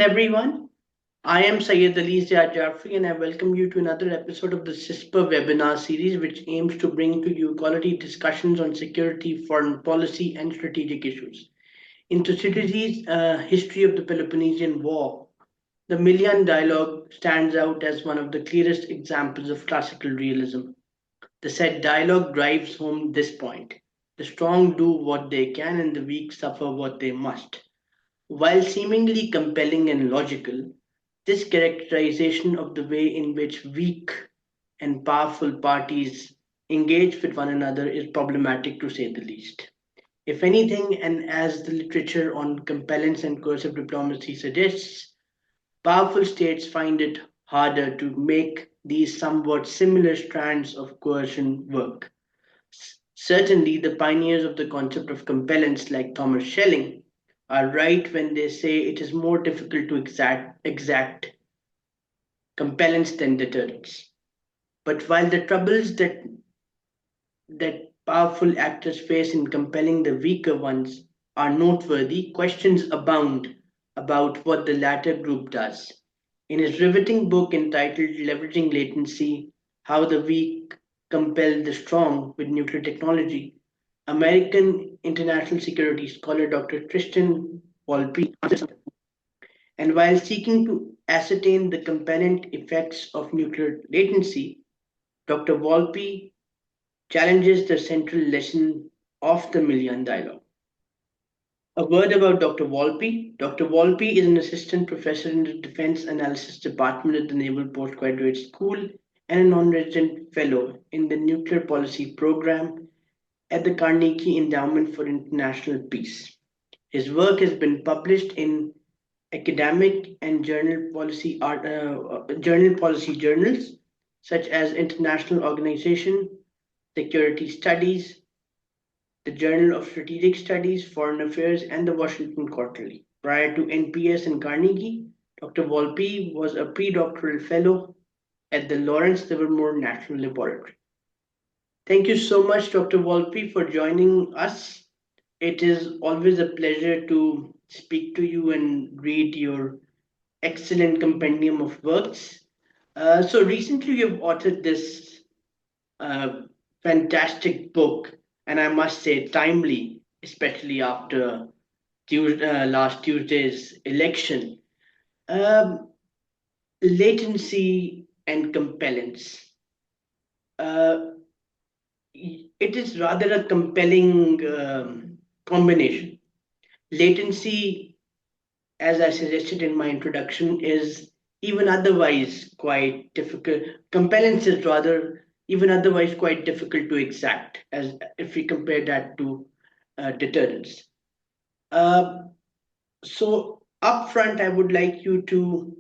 Everyone. I am Syed Ali Jafri and I welcome you to another episode of the CSSPR webinar series, which aims to bring to you quality discussions on security, foreign policy, and strategic issues. In Thucydides' History of the Peloponnesian War, the Milian dialogue stands out as one of the clearest examples of classical realism. The said dialogue drives home this point: the strong do what they can, and the weak suffer what they must. While seemingly compelling and logical, this characterization of the way in which weak and powerful parties engage with one another is problematic to say the least. If anything, and as the literature on compellence and coercive diplomacy suggests, powerful states find it harder to make these somewhat similar strands of coercion work. Certainly, the pioneers of the concept of compellence, like Thomas Schelling, are right when they say it is more difficult to exact compellence than deterrence. But while the troubles that powerful actors face in compelling the weaker ones are noteworthy, questions abound about what the latter group does. In his riveting book entitled Leveraging Latency: How the Weak Compel the Strong with Nuclear Technology, American international security scholar Dr. Tristan Volpe, and while seeking to ascertain the compellent effects of nuclear latency, Dr. Volpe challenges the central lesson of the Millian Dialogue. A word about Dr. Volpe. Dr. Volpe is an assistant professor in the Defense Analysis Department at the Naval Postgraduate School and a non-resident fellow in the Nuclear Policy Program at the Carnegie Endowment for International Peace. His work has been published in academic and journal policy journals such as International Organization, Security Studies, the Journal of Strategic Studies, Foreign Affairs, and the Washington Quarterly. Prior to NPS and Carnegie, Dr. Volpe was a predoctoral fellow at the Lawrence Livermore National Laboratory. Thank you so much, Dr. Volpe, for joining us. It is always a pleasure to speak to you and read your excellent compendium of works. So recently you've authored this uh, fantastic book, and I must say timely, especially after last Tuesday's election. Um, Latency and compellence. Uh, it is rather a compelling combination. Latency, as I suggested in my introduction, is even otherwise quite difficult. Compellence is rather even otherwise quite difficult to exact, as if we compare that to deterrence. Uh, so upfront, I would like you to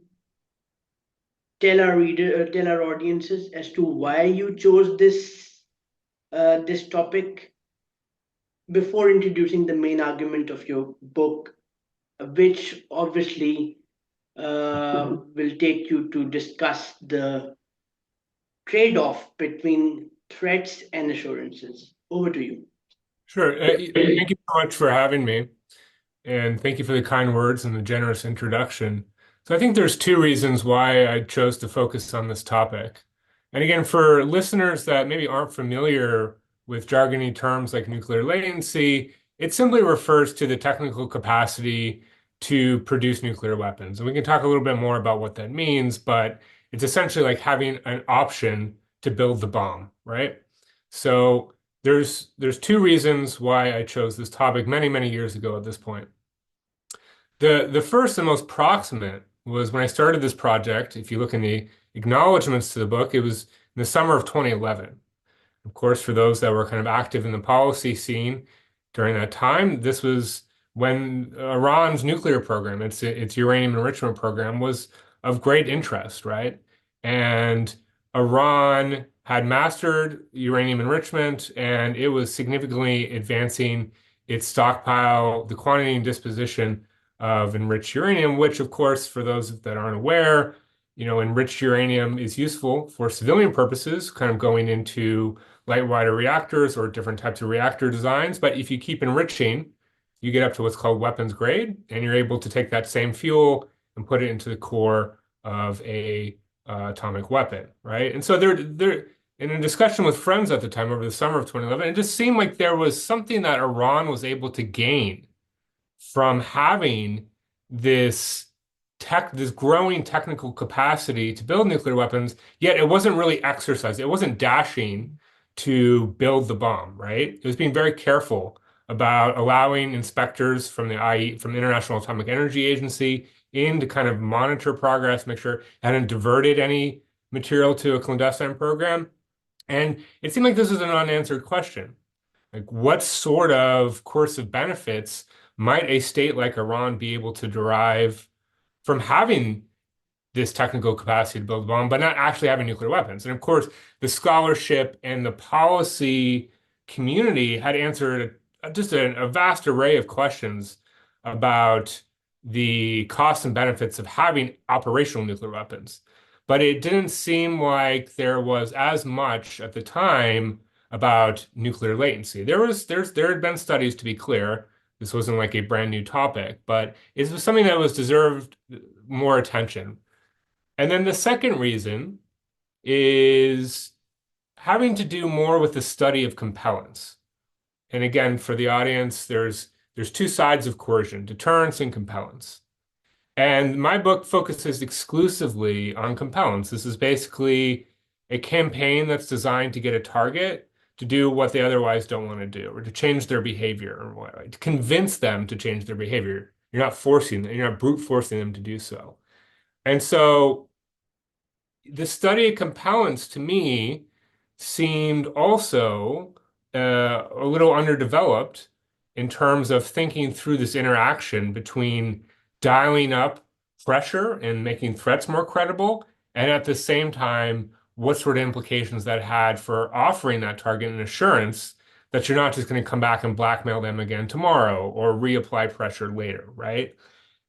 tell our audiences as to why you chose this topic before introducing the main argument of your book, which obviously will take you to discuss the trade off between threats and assurances. Over to you. Sure. Thank you so much for having me, and thank you for the kind words and the generous introduction. So I think there's two reasons why I chose to focus on this topic. And again, for listeners that maybe aren't familiar with jargony terms like nuclear latency, it simply refers to the technical capacity to produce nuclear weapons. And we can talk a little bit more about what that means, but it's essentially like having an option to build the bomb, right? So there's two reasons why I chose this topic many years ago at this point. The first and most proximate was when I started this project. If you look in the acknowledgments to the book, it was in the summer of 2011. Of course, for those that were kind of active in the policy scene during that time, this was when Iran's nuclear program, its uranium enrichment program, was of great interest, right? And Iran had mastered uranium enrichment, and it was significantly advancing its stockpile, the quantity and disposition of enriched uranium, which, of course, for those that aren't aware, enriched uranium is useful for civilian purposes, kind of going into light water reactors or different types of reactor designs. But if you keep enriching, you get up to what's called weapons grade, and you're able to take that same fuel and put it into the core of a atomic weapon, right? And so they're in a discussion with friends at the time over the summer of 2011, it just seemed like there was something that Iran was able to gain from having this this growing technical capacity to build nuclear weapons, yet it wasn't really exercised. It wasn't dashing to build the bomb, right? It was being very careful about allowing inspectors from the from the International Atomic Energy Agency in to kind of monitor progress, make sure it hadn't diverted any material to a clandestine program. And it seemed like this was an unanswered question. Like, what sort of course of benefits might a state like Iran be able to derive from having this technical capacity to build a bomb, but not actually having nuclear weapons? And of course, the scholarship and the policy community had answered just a vast array of questions about the costs and benefits of having operational nuclear weapons. But it didn't seem like there was as much at the time about nuclear latency. There had been studies, to be clear. This wasn't like a brand new topic, but it was something that was deserved more attention. And then the second reason is having to do more with the study of compellence. And again, for the audience, there's two sides of coercion, deterrence and compellence. And my book focuses exclusively on compellence. This is basically a campaign that's designed to get a target to do what they otherwise don't want to do, or to change their behavior, or what, to convince them to change their behavior. You're not forcing them, you're not brute forcing them to do so. And so the study of compellence to me seemed also a little underdeveloped in terms of thinking through this interaction between dialing up pressure and making threats more credible, and at the same time, what sort of implications that had for offering that target an assurance that you're not just going to come back and blackmail them again tomorrow or reapply pressure later, right?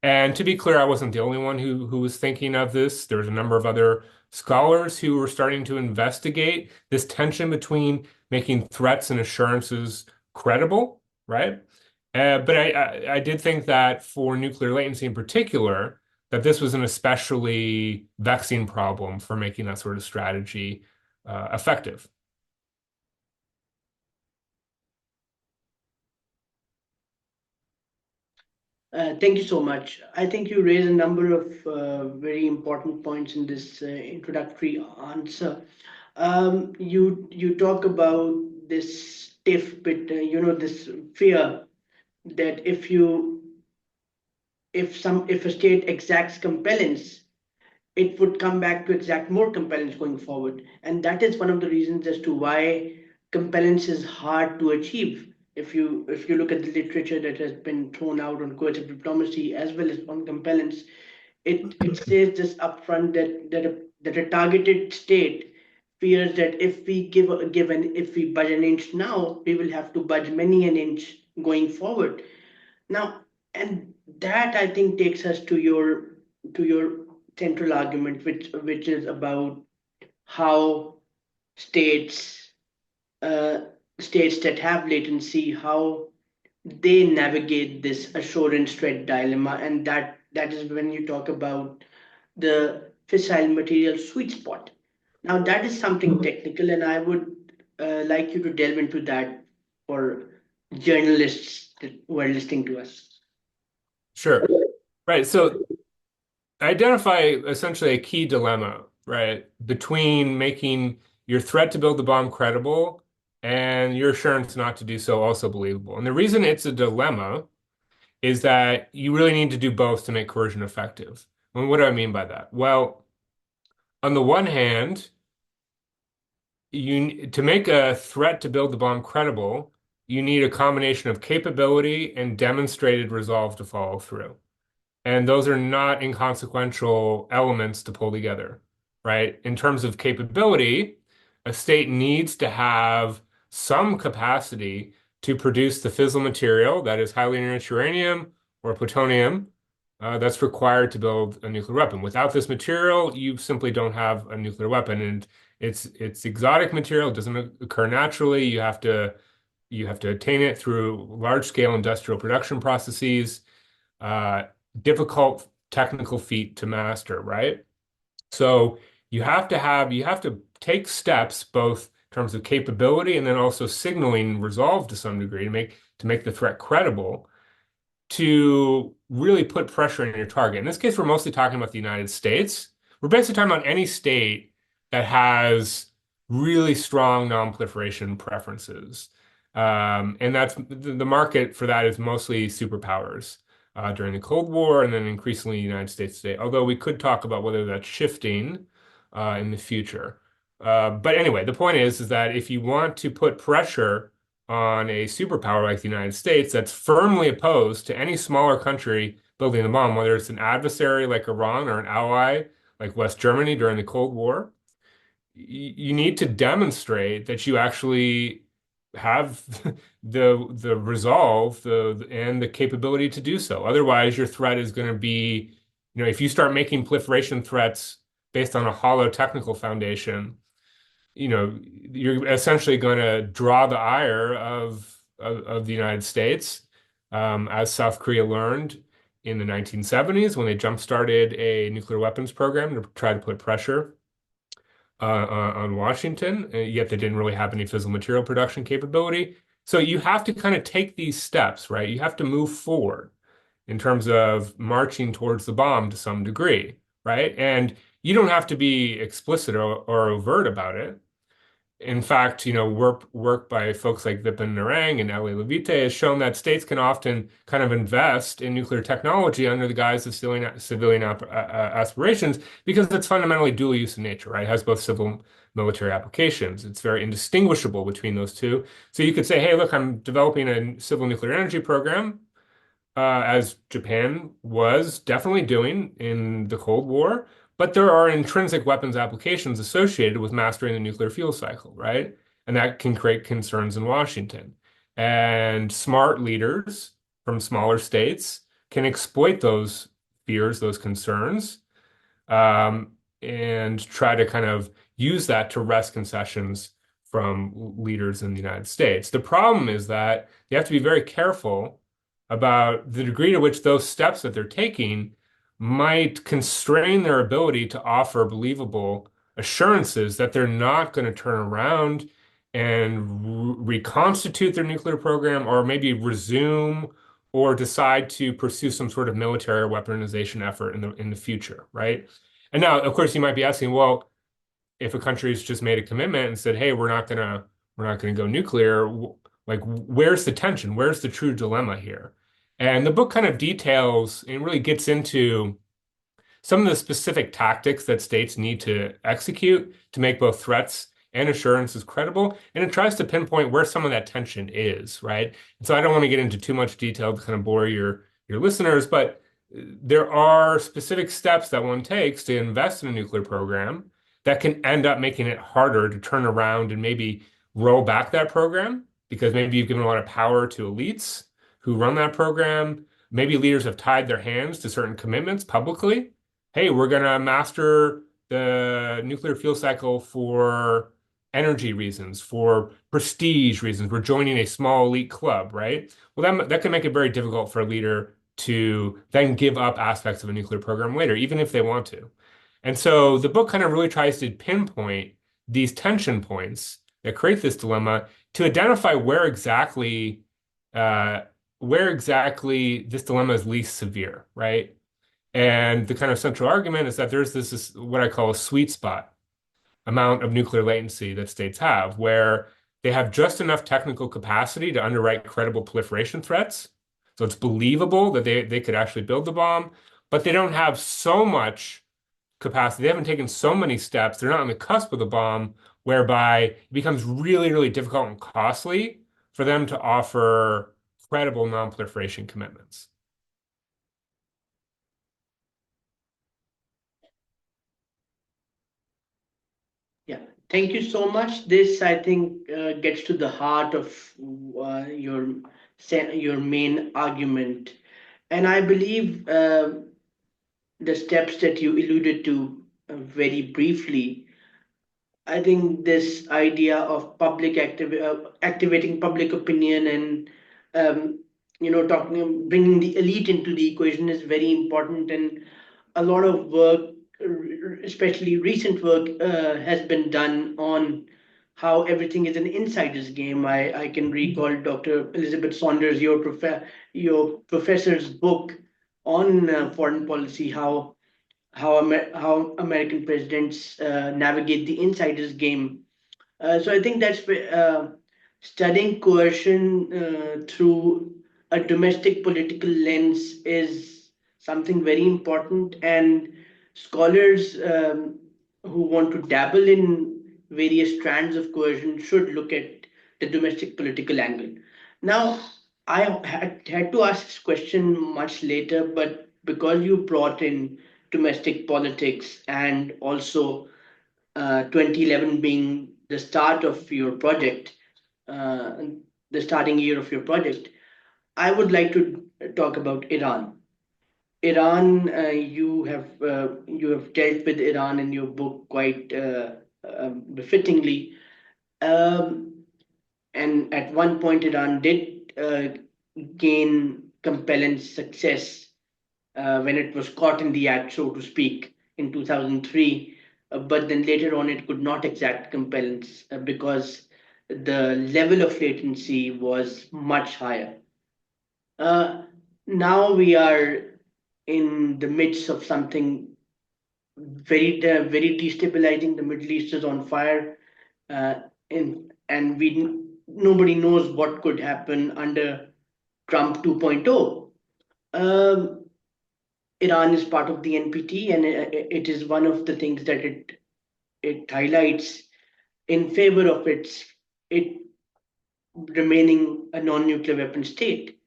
And to be clear, I wasn't the only one who was thinking of this. There was a number of other scholars who were starting to investigate this tension between making threats and assurances credible, right? But I did think that for nuclear latency in particular, that this was an especially vexing problem for making that sort of strategy effective. Thank you so much. I think you raised a number of very important points in this introductory answer. You talk about this stiff bit, this fear that if a state exacts compellence, it would come back to exact more compellence going forward. And that is one of the reasons as to why compellence is hard to achieve. If you look at the literature that has been thrown out on coercive diplomacy as well as on compellence, it says this upfront that a targeted state fears that if we budge an inch now, we will have to budge many an inch going forward. Now, and that I think takes us to your central argument, which is about how states uh, states that have latency, how they navigate this assurance threat dilemma, and that is when you talk about the fissile material sweet spot. Now that is something technical, and I would like you to delve into that for journalists who are listening to us. Sure. Right. So identify essentially a key dilemma, right, between making your threat to build the bomb credible and your assurance not to do so also believable. And the reason it's a dilemma is that you really need to do both to make coercion effective. And what do I mean by that? Well, on the one hand, to make a threat to build the bomb credible, you need a combination of capability and demonstrated resolve to follow through. And those are not inconsequential elements to pull together, right? In terms of capability, a state needs to have some capacity to produce the fissile material that is highly enriched uranium or plutonium that's required to build a nuclear weapon. Without this material, you simply don't have a nuclear weapon, and it's exotic material. It doesn't occur naturally. You have to attain it through large-scale industrial production processes. Uh, Difficult technical feat to master, right? So you have to take steps both in terms of capability and then also signaling resolve to some degree to make the threat credible to really put pressure on your target. In this case, we're mostly talking about the United States. We're basically talking about any state that has really strong non-proliferation preferences. And that's the market for that is mostly superpowers during the Cold War and then increasingly the United States today. Although we could talk about whether that's shifting in the future. But anyway, the point is that if you want to put pressure on a superpower like the United States that's firmly opposed to any smaller country building a bomb, whether it's an adversary like Iran or an ally like West Germany during the Cold War, you need to demonstrate that you actually have the resolve and the capability to do so. Otherwise, your threat is going to be, if you start making proliferation threats based on a hollow technical foundation, you're essentially going to draw the ire of the United States, as South Korea learned in the 1970s when they jump-started a nuclear weapons program to try to put pressure on Washington, yet they didn't really have any fissile material production capability. So you have to kind of take these steps, right? You have to move forward in terms of marching towards the bomb to some degree, right? And you don't have to be explicit or overt about it. In fact, work by folks like Vipin Narang and Eli Levite has shown that states can often kind of invest in nuclear technology under the guise of civilian aspirations because it's fundamentally dual use in nature, right? It has both civil military applications. It's very indistinguishable between those two. So you could say, hey, look, I'm developing a civil nuclear energy program, as Japan was definitely doing in the Cold War. But there are intrinsic weapons applications associated with mastering the nuclear fuel cycle, right? And that can create concerns in Washington. And smart leaders from smaller states can exploit those fears, those concerns, um, and try to kind of use that to wrest concessions from leaders in the United States. The problem is that you have to be very careful about the degree to which those steps that they're taking might constrain their ability to offer believable assurances that they're not going to turn around and reconstitute their nuclear program or maybe resume or decide to pursue some sort of military or weaponization effort in the future, right? And now, of course, you might be asking, well, if a country's just made a commitment and said, "Hey, we're not gonna go nuclear," like where's the tension? Where's the true dilemma here? And the book kind of details and really gets into some of the specific tactics that states need to execute to make both threats and assurances credible. And it tries to pinpoint where some of that tension is, right? And so I don't want to get into too much detail to kind of bore your listeners, but there are specific steps that one takes to invest in a nuclear program that can end up making it harder to turn around and maybe roll back that program because maybe you've given a lot of power to elites who run that program. Maybe leaders have tied their hands to certain commitments publicly. Hey, we're going to master the nuclear fuel cycle for energy reasons, for prestige reasons. We're joining a small elite club, right? Well, that can make it very difficult for a leader to then give up aspects of a nuclear program later, even if they want to. And so the book kind of really tries to pinpoint these tension points that create this dilemma to identify where exactly this dilemma is least severe, right? And the kind of central argument is that there's this what I call a sweet spot amount of nuclear latency that states have, where they have just enough technical capacity to underwrite credible proliferation threats. So it's believable that they could actually build the bomb, but they don't have so much capacity. They haven't taken so many steps. They're not on the cusp of the bomb, whereby it becomes really, really difficult and costly for them to offer credible non-proliferation commitments. Yeah, thank you so much. This, I think, gets to the heart of your main argument, and I believe the steps that you alluded to very briefly. I think this idea of activating public opinion and bringing the elite into the equation is very important. And a lot of work, especially recent work, has been done on how everything is an insider's game. I can recall Dr. Elizabeth Saunders, your professor's book on foreign policy, how American presidents navigate the insider's game. So I think that's studying coercion through a domestic political lens is something very important, and scholars who want to dabble in various strands of coercion should look at the domestic political angle. Now, I had to ask this question much later, but because you brought in domestic politics and also 2011 being the start of your project, uh, the starting year of your project, I would like to talk about Iran. Iran, you have dealt with Iran in your book quite befittingly, um, and at one point Iran did gain compelling success when it was caught in the act, so to speak, in 2003. But then later on, it could not exact compellence because the level of latency was much higher. Uh, Now we are in the midst of something very destabilizing. The Middle East is on fire, and nobody knows what could happen under Trump 2.0. Um, Iran is part of the NPT, and it is one of the things that it highlights in favor of it remaining a non-nuclear weapon state.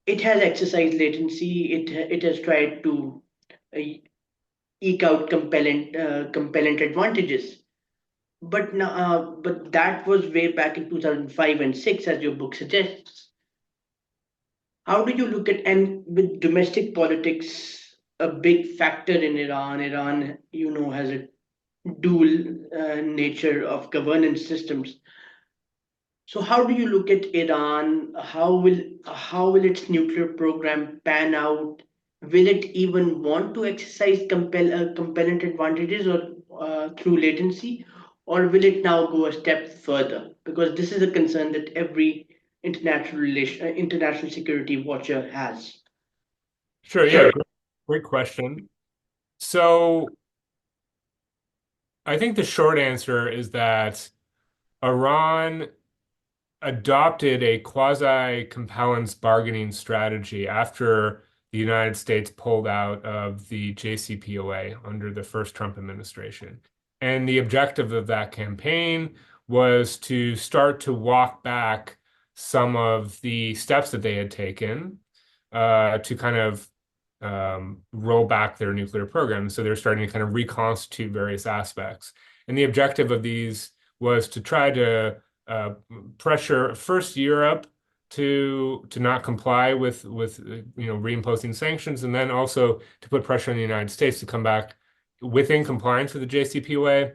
It has exercised latency. It has tried to uh, eke out compelling advantages. But that was way back in 2005 and six, as your book suggests. How do you look at, and with domestic politics a big factor in Iran? Iran, has a dual nature of governance systems. So how do you look at Iran? How will its nuclear program pan out? Will it even want to exercise compelling advantages or through latency, or will it now go a step further? Because this is a concern that every international security watcher has. Sure, yeah, great question. So I think the short answer is that Iran adopted a quasi-compellence bargaining strategy after the United States pulled out of the JCPOA under the first Trump administration. And the objective of that campaign was to start to walk back some of the steps that they had taken to kind of roll back their nuclear program. So they're starting to kind of reconstitute various aspects. And the objective of these was to try to uh, pressure first Europe to not comply with reimposing sanctions, and then also to put pressure on the United States to come back within compliance with the JCPOA,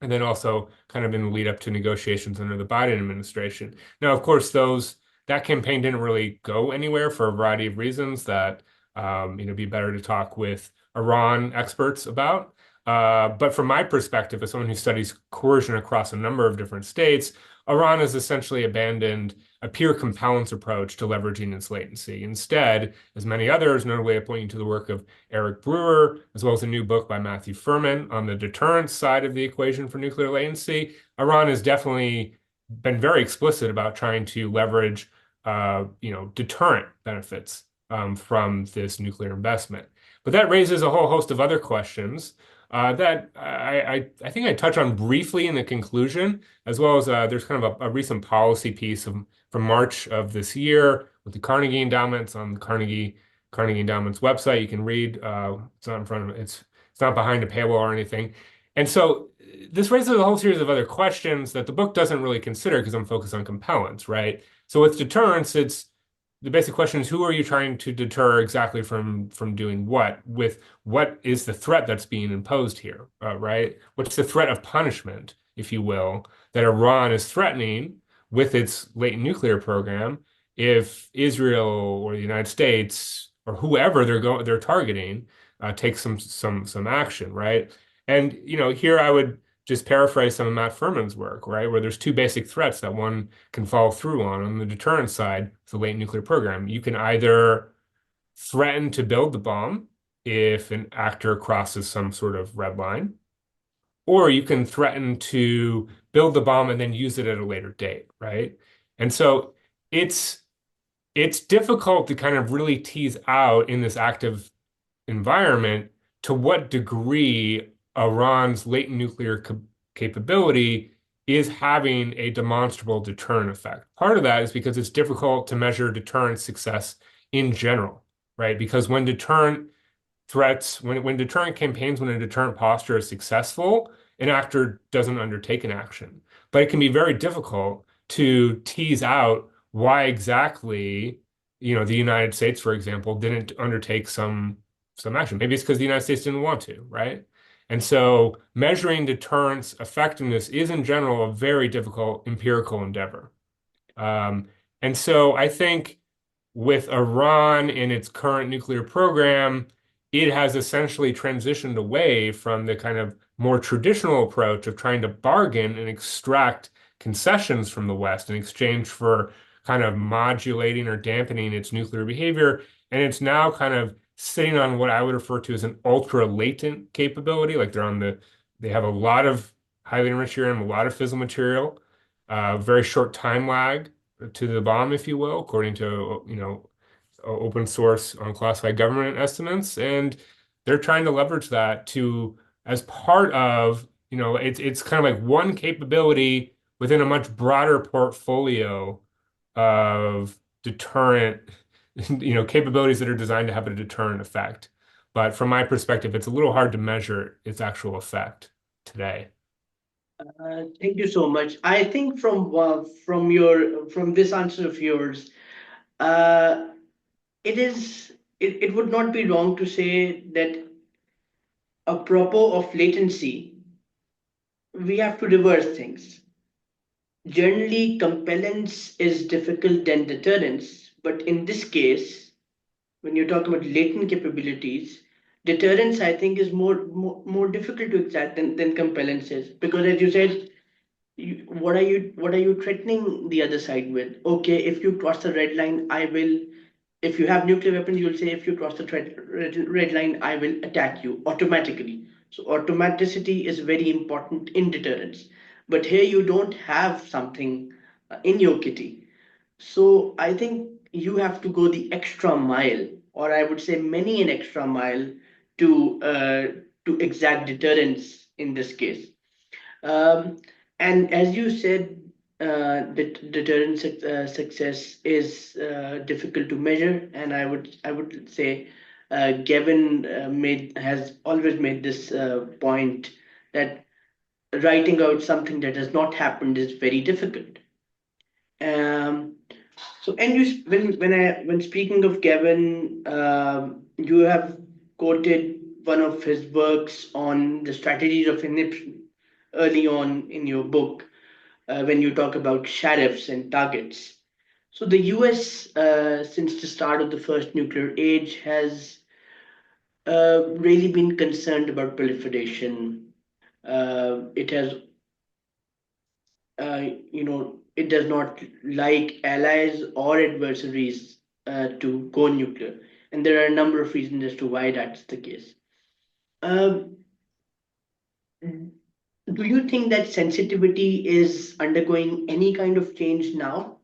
and then also kind of in the lead up to negotiations under the Biden administration. Now, of course, that campaign didn't really go anywhere for a variety of reasons that be better to talk with Iran experts about. But from my perspective, as someone who studies coercion across a number of different states, Iran has essentially abandoned a pure compellence approach to leveraging its latency. Instead, as many others, notably I point you to the work of Eric Brewer, as well as a new book by Matthew Furman on the deterrence side of the equation for nuclear latency, Iran has definitely been very explicit about trying to leverage, deterrent benefits from this nuclear investment. But that raises a whole host of other questions that I think I touch on briefly in the conclusion, as well as there's kind of a recent policy piece from March of this year with the Carnegie Endowments on the Carnegie Endowment's website. You can read. It's not in front of it. It's not behind a paywall or anything. And so this raises a whole series of other questions that the book doesn't really consider because I'm focused on compellence, right? So with deterrence, it's the basic question is who are you trying to deter exactly from doing what? With what is the threat that's being imposed here, right? What's the threat of punishment, if you will, that Iran is threatening with its latent nuclear program if Israel or the United States or whoever they're targeting takes some action, right? And here I would just paraphrase some of Matt Furman's work, right? Where there's two basic threats that one can follow through on. On the deterrent side, the latent nuclear program, you can either threaten to build the bomb if an actor crosses some sort of red line, or you can threaten to build the bomb and then use it at a later date, right? And so it's it's difficult to kind of really tease out in this active environment to what degree Iran's latent nuclear capability is having a demonstrable deterrent effect. Part of that is because it's difficult to measure deterrent success in general, right? Because when deterrent threats, when deterrent campaigns, when a deterrent posture is successful, an actor doesn't undertake an action. But it can be very difficult to tease out why exactly, the United States, for example, didn't undertake some action. Maybe it's because the United States didn't want to, right? And so measuring deterrence effectiveness is in general a very difficult empirical endeavor. Um, and so I think with Iran in its current nuclear program, it has essentially transitioned away from the kind of more traditional approach of trying to bargain and extract concessions from the West in exchange for kind of modulating or dampening its nuclear behavior. And it's now kind of sitting on what I would refer to as an ultra latent capability. Like they have a lot of highly enriched uranium, a lot of fissile material, very short time lag to the bomb, if you will, according to, open source unclassified government estimates. And they're trying to leverage that to, as part of, it's kind of like one capability within a much broader portfolio of deterrent, capabilities that are designed to have a deterrent effect. But from my perspective, it's a little hard to measure its actual effect today. Thank you so much. I think from this answer of yours, uh, it would not be wrong to say that apropos of latency, we have to reverse things. Generally, compellence is difficult than deterrence, but in this case, when you talk about latent capabilities, deterrence I think is more difficult to exact than compellence is, because as you said, what are you threatening the other side with? Okay, if you cross the red line, I will. If you have nuclear weapons, you'll say if you cross the red line, I will attack you automatically. So automaticity is very important in deterrence. But here you don't have something in your kitty. So I think you have to go the extra mile, or I would say many an extra mile to uh, to exact deterrence in this case. Um, and as you said, that success is difficult to measure, and I would say Gavin made has always made this point that writing out something that has not happened is very difficult. Um, so, and when speaking of Gavin, you have quoted one of his works on the strategies of inhibition early on in your book, when you talk about sheriffs and targets. So the U.S., since the start of the first nuclear age, has really been concerned about proliferation. It has, it does not like allies or adversaries to go nuclear, and there are a number of reasons as to why that's the case. Um, do you think that sensitivity is undergoing any kind of change now?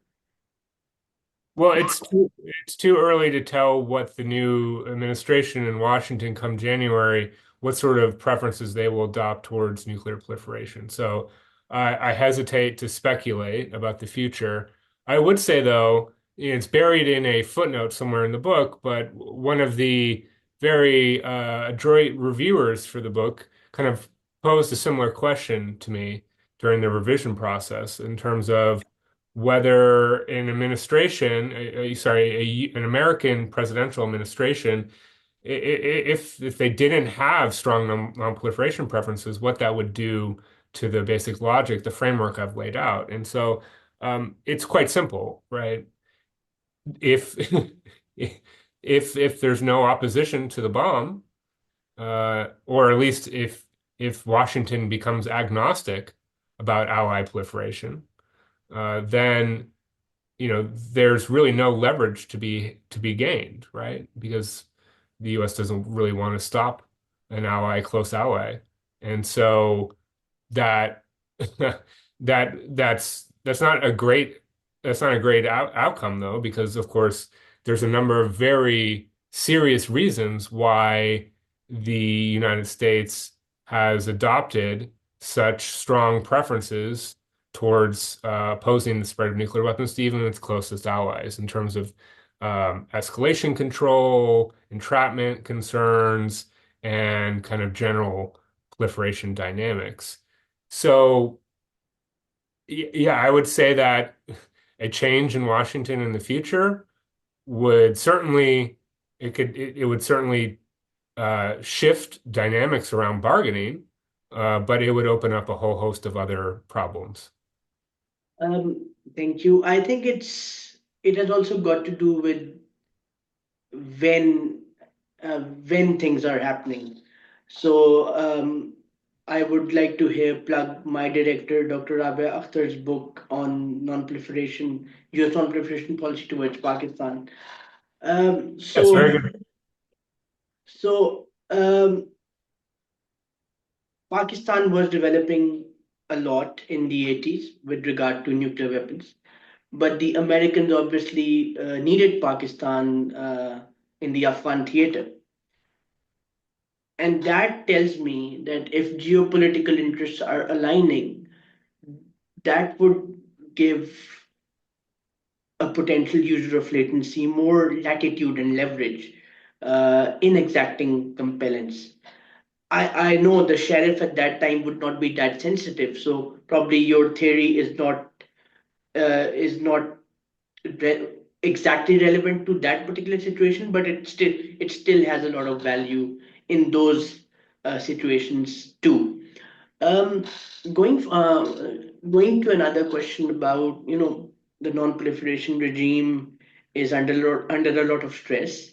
Well, it's too early to tell what the new administration in Washington come January, what sort of preferences they will adopt towards nuclear proliferation. So I hesitate to speculate about the future. I would say, though, it's buried in a footnote somewhere in the book, but one of the very adroit reviewers for the book kind of posed a similar question to me during the revision process in terms of whether an administration, an American presidential administration, if they didn't have strong non-proliferation preferences, what that would do to the basic logic, the framework I've laid out. And so it's quite simple, right? If if there's no opposition to the bomb, or at least if Washington becomes agnostic about ally proliferation, then there's really no leverage to be gained, right? Because the U.S. doesn't really want to stop an ally, close ally, and so that that's not a great outcome though, because of course there's a number of very serious reasons why the United States has adopted such strong preferences towards opposing the spread of nuclear weapons to even its closest allies in terms of escalation control, entrapment concerns, and kind of general proliferation dynamics. So, yeah, I would say that a change in Washington in the future would certainly it would certainly shift dynamics around bargaining, but it would open up a whole host of other problems. Thank you. I think it has also got to do with when when things are happening. So I would like to here plug my director, Dr. Rabia Akhtar's book on non-proliferation, U.S. non-proliferation policy towards Pakistan. Um, Yes, so very good. so Pakistan was developing a lot in the 80s with regard to nuclear weapons, but the Americans obviously needed Pakistan in the Afghan theater. And that tells me that if geopolitical interests are aligning, that would give a potential user of latency more latitude and leverage in exacting compellence. I know the sheriff at that time would not be that sensitive, so probably your theory is not re- exactly relevant to that particular situation, but it still has a lot of value in those situations too. Um, going to another question about the non-proliferation regime is under a lot of stress,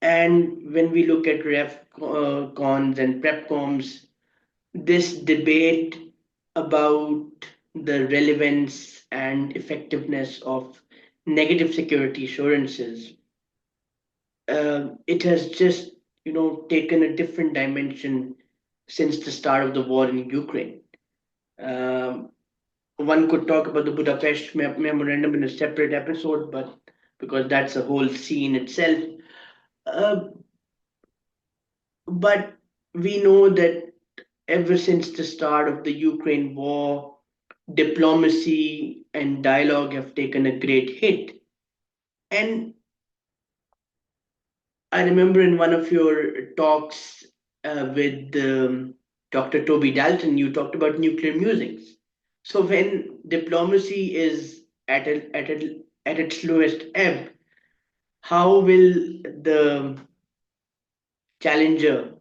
and when we look at ref cons and prep coms, this debate about the relevance and effectiveness of negative security assurances, it has just taken a different dimension since the start of the war in Ukraine. Um, One could talk about the Budapest Memorandum in a separate episode, but because that's a whole scene itself. Uh, but we know that ever since the start of the Ukraine war, diplomacy and dialogue have taken a great hit. And I remember in one of your talks with Dr. Toby Dalton, you talked about nuclear musings. So when diplomacy is at its lowest ebb, how will the challenger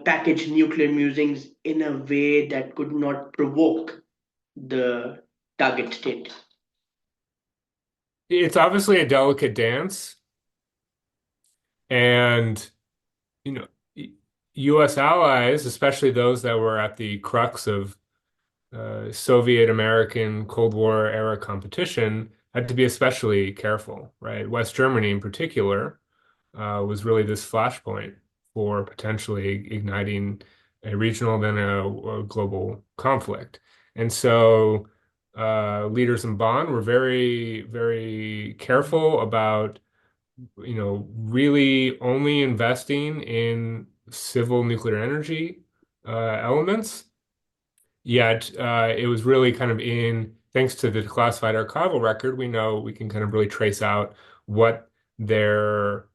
package nuclear musings in a way that could not provoke the target state? It's obviously a delicate dance, and you know, U.S. allies, especially those that were at the crux of Soviet American Cold War era competition, had to be especially careful, right? West Germany, in particular, was really this flashpoint for potentially igniting a regional, then a global conflict. And so leaders in Bonn were very, very careful about really only investing in civil nuclear energy elements. Yet it was really kind of thanks to the declassified archival record, we know we can kind of really trace out what their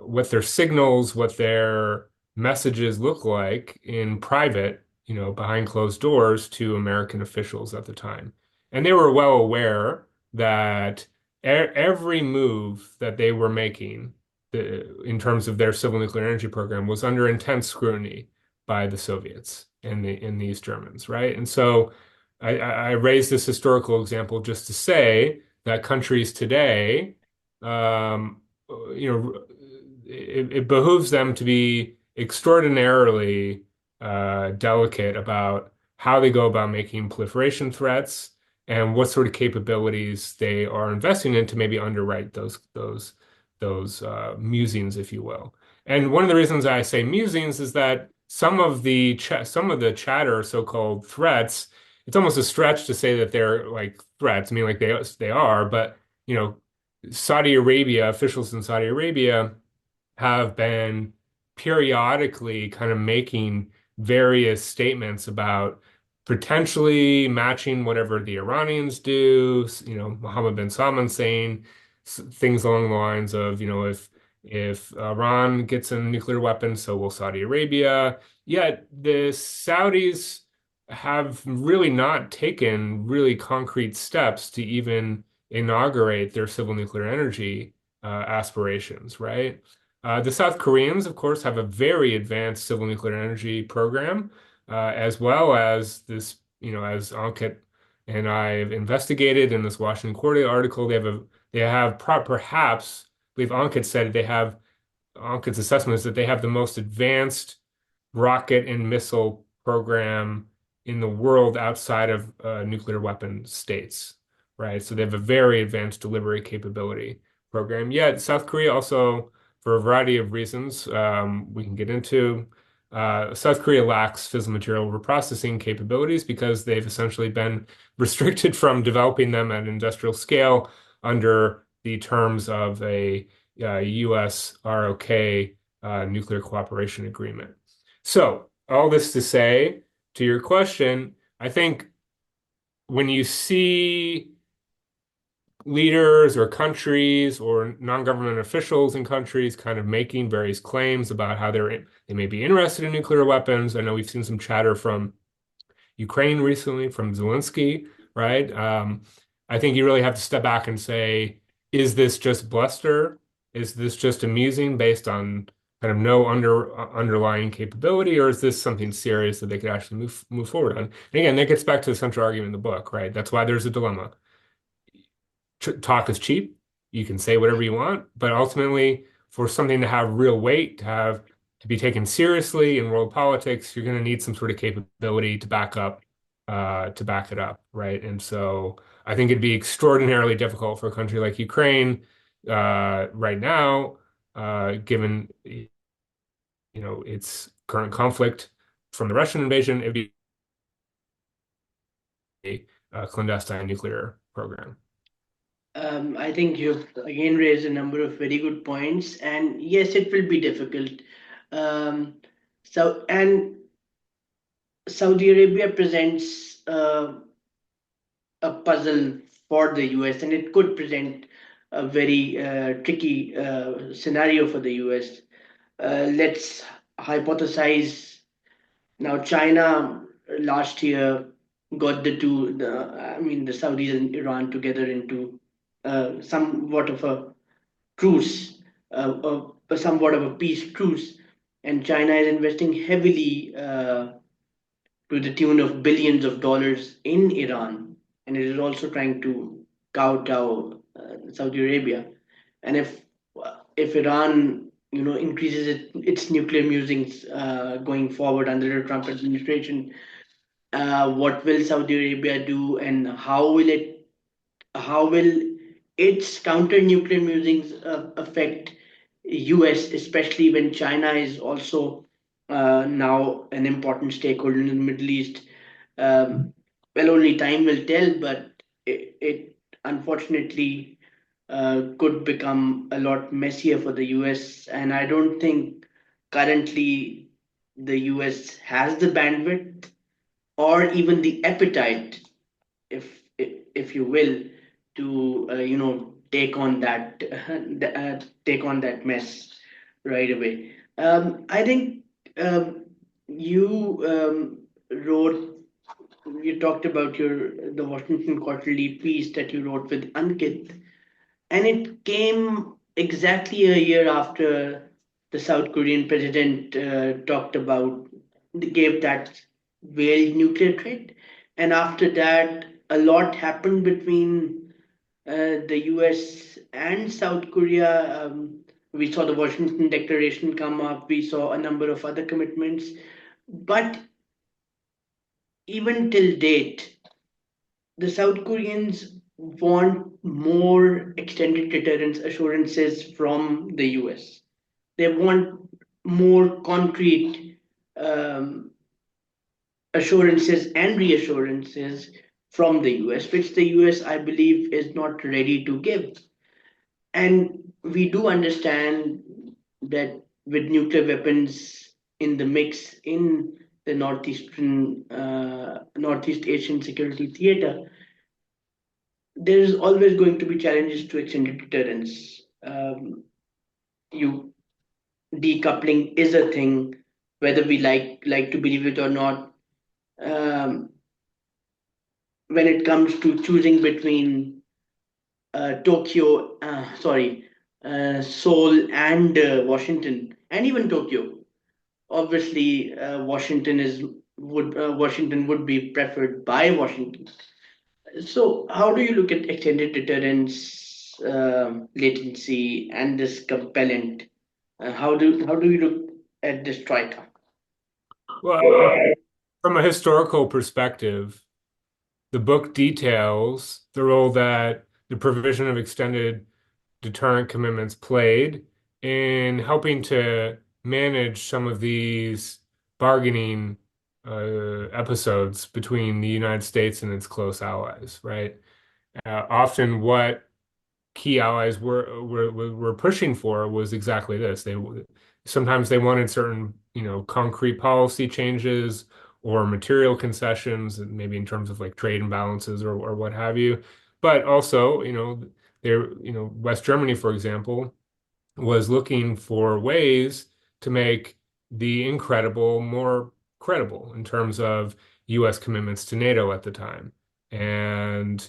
what their signals, what their messages look like in private, behind closed doors to American officials at the time. And they were well aware that every move that they were making in terms of their civil nuclear energy program was under intense scrutiny by the Soviets and the East Germans, right? And so I raise this historical example just to say that countries today um, you know, it behooves them to be extraordinarily delicate about how they go about making proliferation threats and what sort of capabilities they are investing in to maybe underwrite those musings, if you will. And one of the reasons I say musings is that some of the chatter, so-called threats, it's almost a stretch to say that they're like threats. I mean, like they are, but you know, Saudi Arabia, officials in Saudi Arabia have been periodically kind of making various statements about potentially matching whatever the Iranians do. You know, Mohammed bin Salman saying things along the lines of, you know, if Iran gets a nuclear weapon, so will Saudi Arabia. Yet the Saudis have really not taken really concrete steps to even inaugurate their civil nuclear energy aspirations, right? The South Koreans, of course, have a very advanced civil nuclear energy program, as well as this, you know, as Ankit and I have investigated in this Washington Quarterly article, they have perhaps, I believe Ankit said they have, Ankit's assessment is that they have the most advanced rocket and missile program in the world outside of nuclear weapon states, right? So they have a very advanced delivery capability program. Yet South Korea also, for a variety of reasons, we can get into, South Korea lacks fissile material reprocessing capabilities because they've essentially been restricted from developing them at an industrial scale under the terms of a U.S. ROK nuclear cooperation agreement. So, all this to say, to your question, I think when you see leaders or countries or non-government officials in countries kind of making various claims about how they may be interested in nuclear weapons, I know we've seen some chatter from Ukraine recently, from Zelensky, right? I think you really have to step back and say, is this just bluster? Is this just amusing based on kind of no underlying capability, or is this something serious that they could actually move forward on? And again, that gets back to the central argument in the book, right? That's why there's a dilemma. Talk is cheap. You can say whatever you want, but ultimately, for something to have real weight, to be taken seriously in world politics, you're going to need some sort of capability to back it up, right? And so I think it'd be extraordinarily difficult for a country like Ukraine right now, given its current conflict from the Russian invasion. It'd be a clandestine nuclear program. I think you've again raised a number of very good points, and yes, it will be difficult. Um, and Saudi Arabia presents a puzzle for the US, and it could present a very tricky scenario for the US. Let's hypothesize now. China last year got I mean, the Saudis and Iran together into somewhat of a truce, somewhat of a peace truce, and China is investing heavily to the tune of billions of dollars in Iran, and it is also trying to kowtow Saudi Arabia. And if Iran, increases its nuclear musings going forward under the Trump administration, what will Saudi Arabia do, and how will its counter nuclear musings affect US, especially when China is also now an important stakeholder in the Middle East? Well, only time will tell, but it unfortunately could become a lot messier for the US. And I don't think currently the US has the bandwidth or even the appetite, if you will, to take on that take on that mess right away. I think you wrote you talked about the Washington Quarterly piece that you wrote with Ankit, and it came exactly a year after the South Korean president talked about, gave that veiled nuclear threat. And after that, a lot happened between the US and South Korea. We saw the Washington Declaration come up, we saw a number of other commitments. But even till date, the South Koreans want more extended deterrence assurances from the US. They want more concrete um, assurances and reassurances from the US, which the US, I believe, is not ready to give. And we do understand that with nuclear weapons in the mix in the Northeast Asian security theater, there is always going to be challenges to extended deterrence. You decoupling is a thing, whether we like to believe it or not. Um, when it comes to choosing between Seoul and Washington, and even Tokyo. Obviously, Washington would be preferred by Washington. So, how do you look at extended deterrence, latency, and this compellant? How do you look at this triton? Well, from a historical perspective, the book details the role that the provision of extended deterrent commitments played in helping to manage some of these bargaining episodes between the United States and its close allies, right? Often what key allies were pushing for was exactly this. They sometimes they wanted certain, concrete policy changes or material concessions, maybe in terms of like trade imbalances or what have you. But also, West Germany, for example, was looking for ways to make the incredible more credible in terms of US commitments to NATO at the time. And,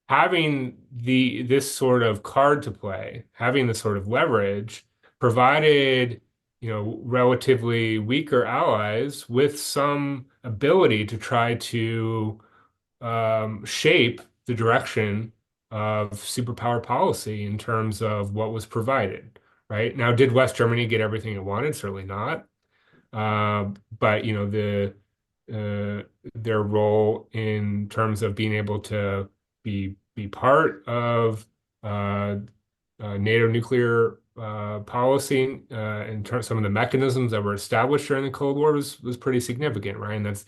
having this sort of card to play, having this sort of leverage, provided relatively weaker allies with some ability to try to shape the direction of superpower policy in terms of what was provided. Right now, did West Germany get everything it wanted? Certainly not. But their role in terms of being able to be part of NATO nuclear policy in terms some of the mechanisms that were established during the Cold War was pretty significant, right? And that's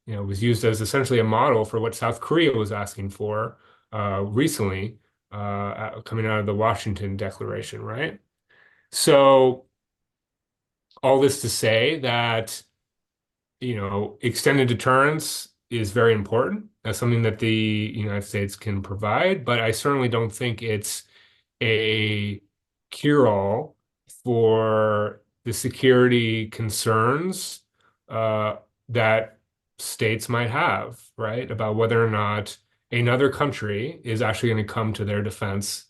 was used as essentially a model for what South Korea was asking for recently coming out of the Washington Declaration, right? So all this to say that extended deterrence is very important. That's something that the United States can provide, but I certainly don't think it's a cure-all for the security concerns that states might have, right? About whether or not another country is actually going to come to their defense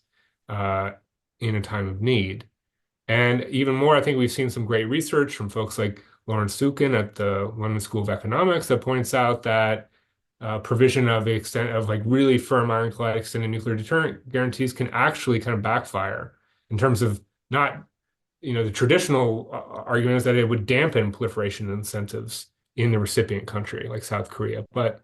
uh, in a time of need. And even more, I think we've seen some great research from folks like Lawrence Livermore at the London School of Economics that points out that provision of the extent of like really firm ironclad extended nuclear deterrent guarantees can actually kind of backfire in terms of not, the traditional argument is that it would dampen proliferation incentives in the recipient country like South Korea. But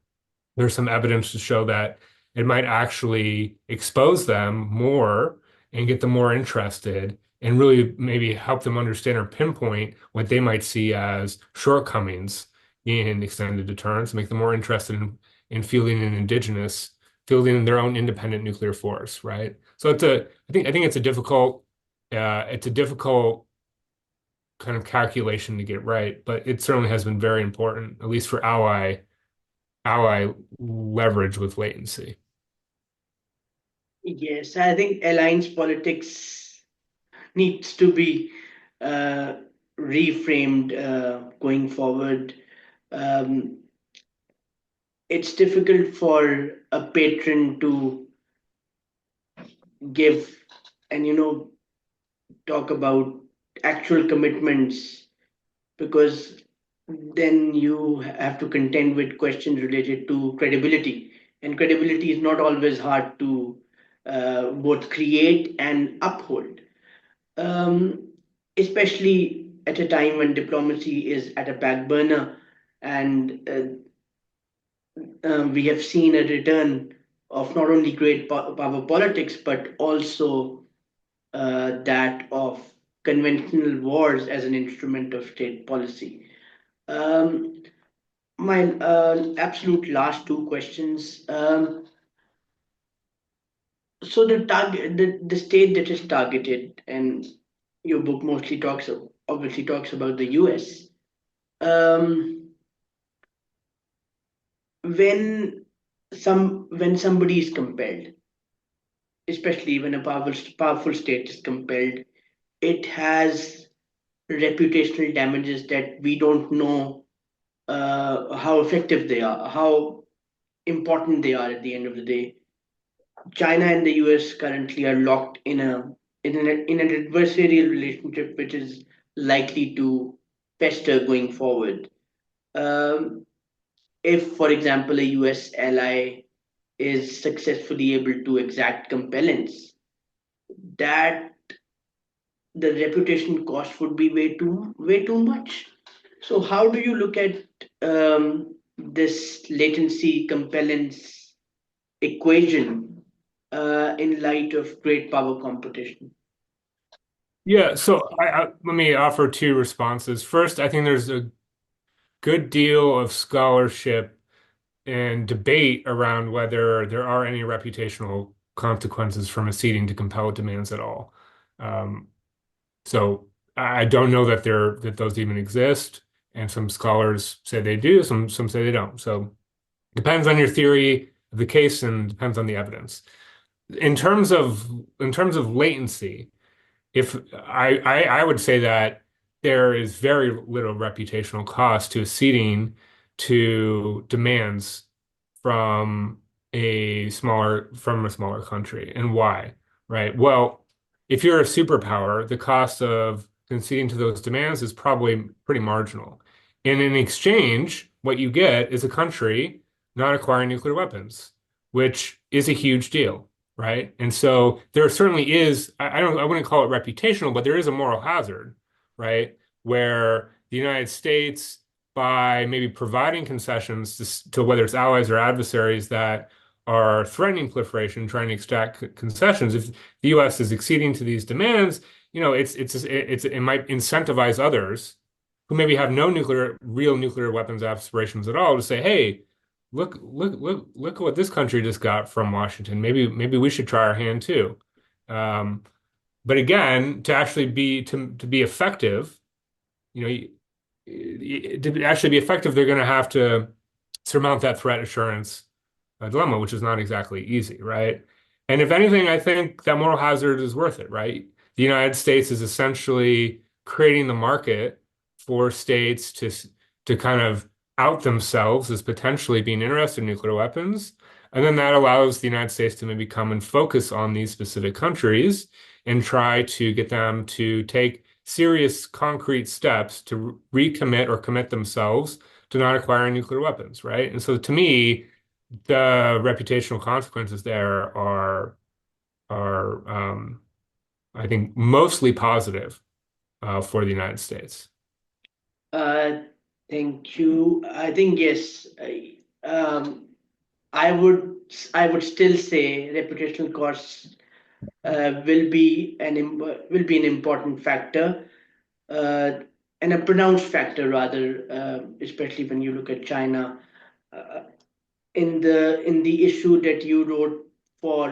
there's some evidence to show that it might actually expose them more and get them more interested and really maybe help them understand or pinpoint what they might see as shortcomings in extended deterrence, make them more interested in fielding an indigenous, fielding their own independent nuclear force, right? So I think it's a difficult kind of calculation to get right, but it certainly has been very important, at least for ally leverage with latency. Yes, I think alliance politics needs to be uh, reframed going forward. Um, it's difficult for a patron to give and talk about actual commitments, because then you have to contend with questions related to credibility. and credibility is not always hard to both create and uphold, um, especially at a time when diplomacy is at a back burner, and we have seen a return of not only great power politics but also that of conventional wars as an instrument of state policy. Um, my absolute last two questions. So the state that is targeted, and your book mostly obviously talks about the U.S. Um, when when somebody is compelled, especially when a powerful state is compelled, it has reputational damages that we don't know how effective they are, how important they are at the end of the day. China and the US currently are locked in an adversarial relationship which is likely to fester going forward. Um, if, for example, a US ally is successfully able to exact compellence, that the reputation cost would be way too much. So how do you look at this latency compellence equation in light of great power competition? Yeah, so let me offer two responses. First, I think there's a good deal of scholarship and debate around whether there are any reputational consequences from acceding to compelled demands at all. Um, so I don't know that those even exist, and some scholars say they do, some say they don't. So depends on your theory of the case and depends on the evidence. In terms of latency, if I would say that there is very little reputational cost to acceding to demands from a smaller country. And why? Right? Well, if you're a superpower, the cost of conceding to those demands is probably pretty marginal. And in exchange, what you get is a country not acquiring nuclear weapons, which is a huge deal, right? And so there certainly is, I wouldn't call it reputational, but there is a moral hazard, right? Where the United States, by maybe providing concessions to whether it's allies or adversaries that are threatening proliferation, trying to extract concessions, if the U.S. is acceding to these demands, it might incentivize others who maybe have no real nuclear weapons aspirations at all to say, hey, look at what this country just got from Washington. Maybe we should try our hand too. Um, but again, to be effective, you know, to actually be effective, they're going to have to surmount that threat assurance dilemma, which is not exactly easy, right? And if anything, I think that moral hazard is worth it, right? The United States is essentially creating the market for states to kind of out themselves as potentially being interested in nuclear weapons. And then that allows the United States to maybe come and focus on these specific countries and try to get them to take serious concrete steps to recommit or commit themselves to not acquiring nuclear weapons, right? And so to me, the reputational consequences there are I think mostly positive for the United States. Uh, Thank you. I think yes. I would I would still say reputational costs will be an important factor, uh, and a pronounced factor rather, especially when you look at China. Uh, in the issue that you wrote for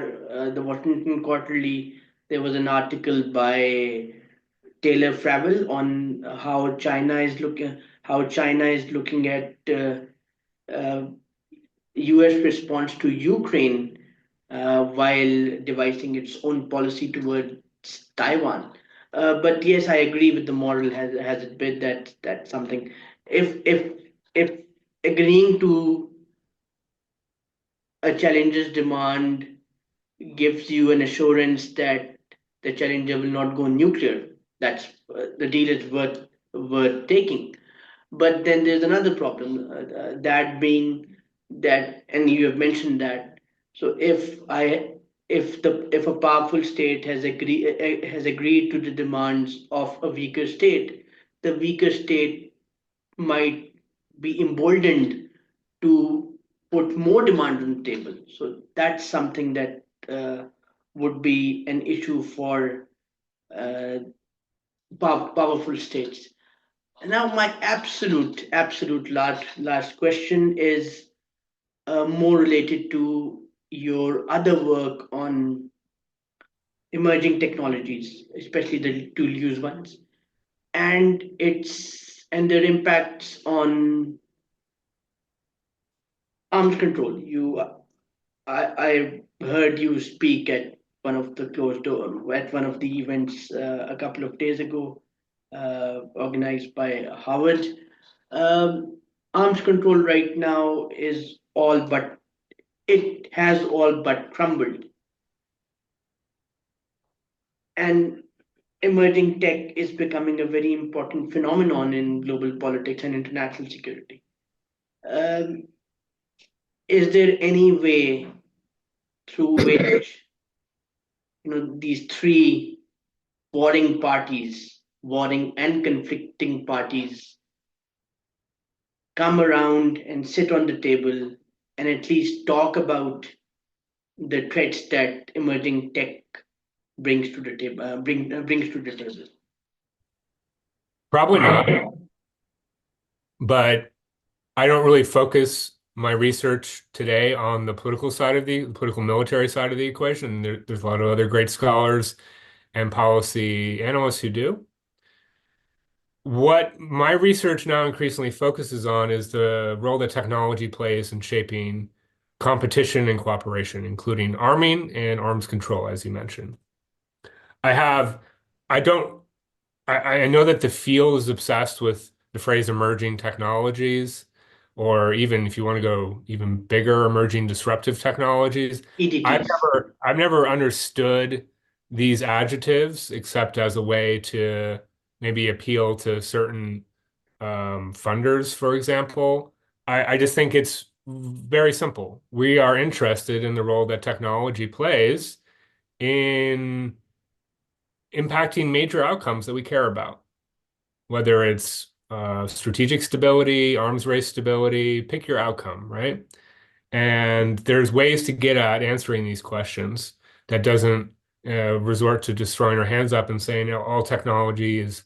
the Washington Quarterly, there was an article by Taylor Fravel on how China is looking at uh, U.S. response to Ukraine while devising its own policy towards Taiwan. But yes, I agree with the moral has it bit that that's something. If agreeing to a challenger's demand gives you an assurance that the challenger will not go nuclear, that's the deal is worth taking. But then there's another problem, that being that, and you have mentioned that. So if a powerful state has agreed to the demands of a weaker state, the weaker state might be emboldened to put more demand on the table. So that's something that would be an issue for uh, powerful states. And now my absolute last question is more related to your other work on emerging technologies, especially the dual use ones, and their impacts on arms control. I heard you speak at one of the closed door at one of the events a couple of days ago, organized by Harvard. Arms control right now is all but it has all but crumbled, and emerging tech is becoming a very important phenomenon in global politics and international security. Um, is there any way through which these three warring and conflicting parties, come around and sit on the table and at least talk about the threats that emerging tech brings to the table? Brings to the table. Probably not, but I don't really focus my research today on the political side of the political military side of the equation. There's a lot of other great scholars and policy analysts who do. What my research now increasingly focuses on is the role that technology plays in shaping competition and cooperation, including arming and arms control, as you mentioned. I have, I don't, I know that the field is obsessed with the phrase emerging technologies, or even if you want to go even bigger, emerging disruptive technologies. EDTs. I've never understood these adjectives except as a way to maybe appeal to certain funders, for example. I just think it's very simple. We are interested in the role that technology plays in impacting major outcomes that we care about, whether it's strategic stability, arms race stability, pick your outcome, right? And there's ways to get at answering these questions that doesn't resort to just throwing our hands up and saying, all technology is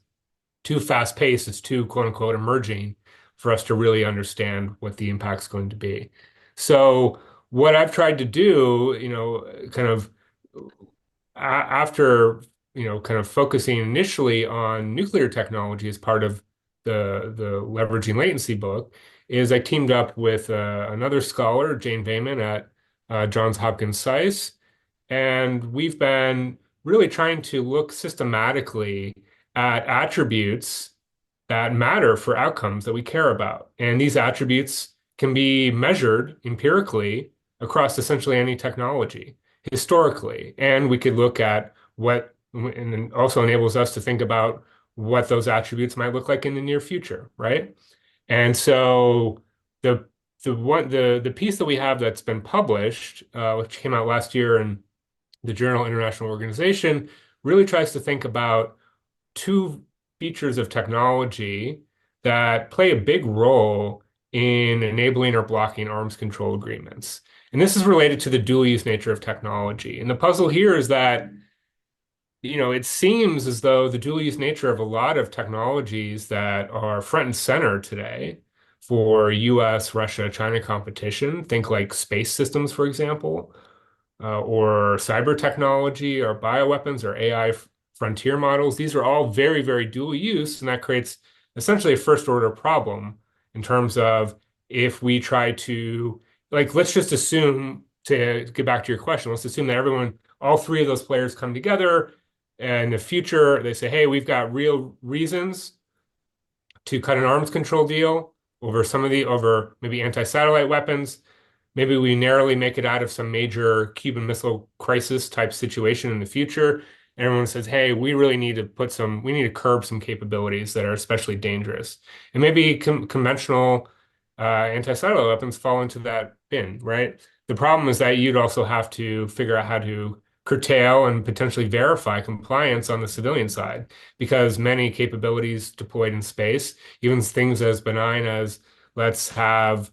too fast paced, it's too quote unquote emerging for us to really understand what the impact's going to be. So what I've tried to do, kind of after kind of focusing initially on nuclear technology as part of the leveraging latency book, is I teamed up with another scholar, Jane Vayman at Johns Hopkins SAIS, and we've been really trying to look systematically at attributes that matter for outcomes that we care about. And these attributes can be measured empirically across essentially any technology historically. And we could look at and then also enables us to think about what those attributes might look like in the near future, right? And so the the piece that we have that's been published, which came out last year in the Journal International Organization, really tries to think about two features of technology that play a big role in enabling or blocking arms control agreements. And this is related to the dual use nature of technology. And the puzzle here is that, it seems as though the dual use nature of a lot of technologies that are front and center today for US, Russia, China competition, think like space systems, for example, or cyber technology or bioweapons or AI frontier models. These are all very, very dual use, and that creates essentially a first order problem in terms of if we try to, like, let's just assume, to get back to your question, let's assume that all three of those players come together and in the future they say, hey, we've got real reasons to cut an arms control deal over maybe anti-satellite weapons. Maybe we narrowly make it out of some major Cuban Missile Crisis type situation in the future. And everyone says, hey, we really need to curb some capabilities that are especially dangerous. And maybe conventional anti-satellite weapons fall into that bin, right? The problem is that you'd also have to figure out how to curtail and potentially verify compliance on the civilian side, because many capabilities deployed in space, even things as benign as let's have,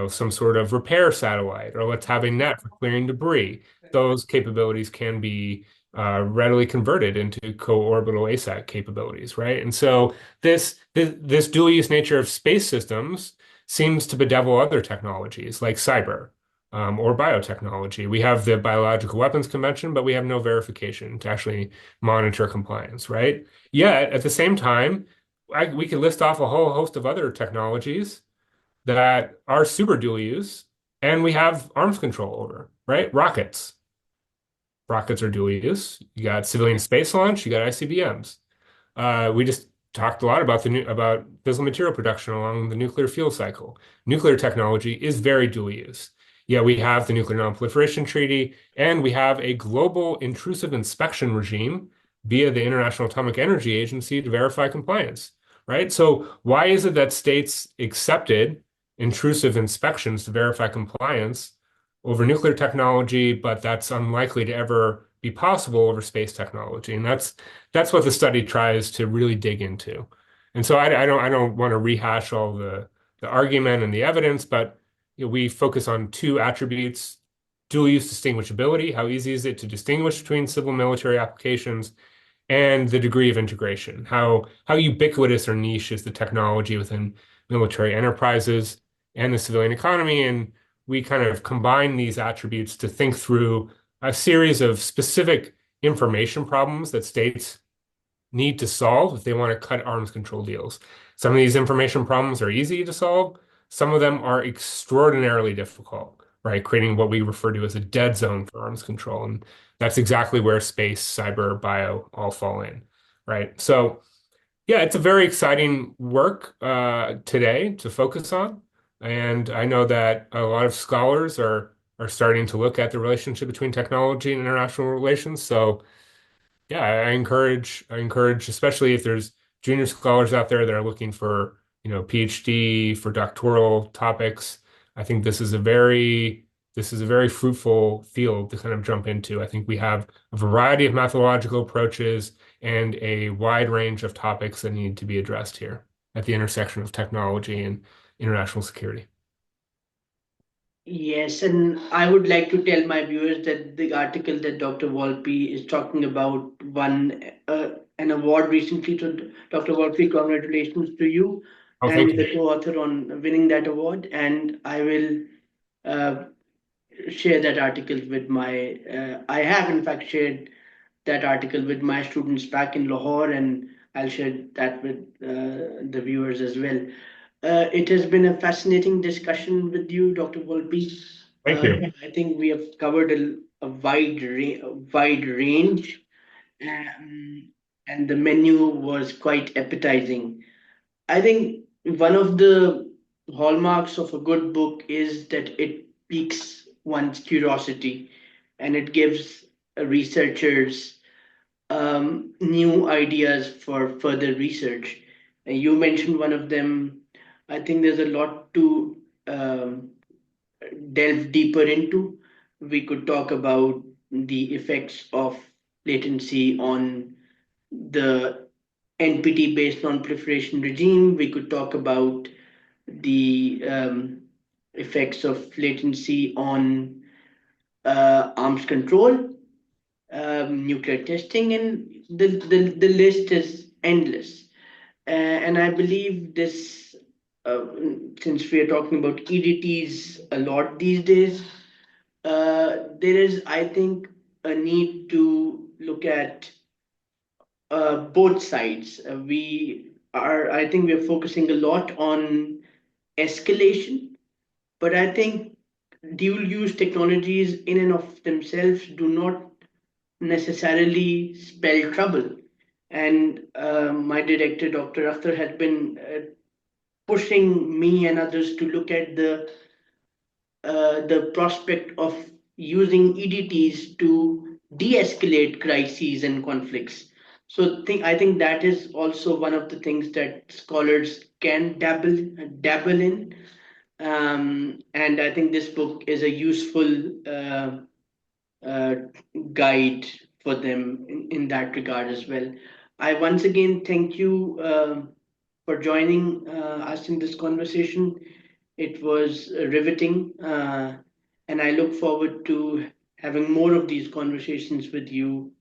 some sort of repair satellite, or let's have a net for clearing debris. Those capabilities can be readily converted into co-orbital ASAC capabilities, right? And so this dual use nature of space systems seems to bedevil other technologies like cyber, or biotechnology. We have the Biological Weapons Convention, but we have no verification to actually monitor compliance, right? Yet at the same time, we could list off a whole host of other technologies that are super dual use, and we have arms control over, right? Rockets. Rockets are dual use. You got civilian space launch, you got ICBMs. We just talked a lot about about fissile material production along the nuclear fuel cycle. Nuclear technology is very dual use. Yeah, we have the Nuclear Non-Proliferation Treaty, and we have a global intrusive inspection regime via the International Atomic Energy Agency to verify compliance, right? So why is it that states accepted intrusive inspections to verify compliance over nuclear technology, but that's unlikely to ever be possible over space technology? And that's what the study tries to really dig into. And so I don't want to rehash all the argument and the evidence, but we focus on two attributes: dual use distinguishability, how easy is it to distinguish between civil military applications, and the degree of integration, how ubiquitous or niche is the technology within military enterprises and the civilian economy. And we kind of combine these attributes to think through a series of specific information problems that states need to solve if they want to cut arms control deals. Some of these information problems are easy to solve. Some of them are extraordinarily difficult, right? Creating what we refer to as a dead zone for arms control. And that's exactly where space, cyber, bio all fall in, right? So yeah, it's a very exciting work today to focus on. And I know that a lot of scholars are starting to look at the relationship between technology and international relations. So yeah, I encourage, especially if there's junior scholars out there that are looking for, PhD for doctoral topics. I think this is a very fruitful field to kind of jump into. I think we have a variety of methodological approaches and a wide range of topics that need to be addressed here at the intersection of technology and international security. Yes, and I would like to tell my viewers that the article that Dr. Volpe is talking about won an award recently. So, Dr. Volpe, congratulations to you Oh, and thank you. the co-author on winning that award. And I will uh, share that article with my. I have in fact shared that article with my students back in Lahore, and I'll share that with the viewers as well. It has been a fascinating discussion with you, Dr. Volpe. Thank you. I think we have covered a wide range, um, and the menu was quite appetizing. I think one of the hallmarks of a good book is that it piques one's curiosity, and it gives researchers new ideas for further research. And you mentioned one of them. I think there's a lot to um, delve deeper into. We could talk about the effects of latency on the NPT based on proliferation regime. We could talk about the effects of latency on arms control, nuclear testing, and the list is endless. And I believe this, uh, since we are talking about EDTs a lot these days, there is, I think, a need to look at both sides. I think, we are focusing a lot on escalation, but I think dual use technologies in and of themselves do not necessarily spell trouble. And my director, Dr. Akhtar, has been pushing me and others to look at the prospect of using EDTs to de-escalate crises and conflicts. So I think that is also one of the things that scholars can dabble in. And I think this book is a useful uh, guide for them in that regard as well. I once again thank you for joining us in this conversation. It was riveting, and I look forward to having more of these conversations with you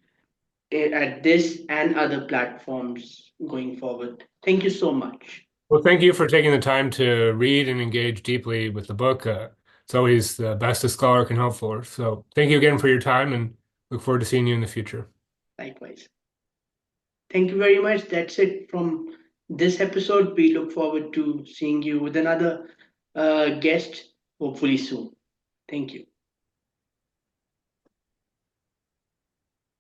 at this and other platforms going forward. Thank you so much. Well, thank you for taking the time to read and engage deeply with the book. It's always the best a scholar can hope for. So thank you again for your time and look forward to seeing you in the future. Likewise. Thank you very much. That's it from this episode. We look forward to seeing you with another guest, hopefully soon. Thank you.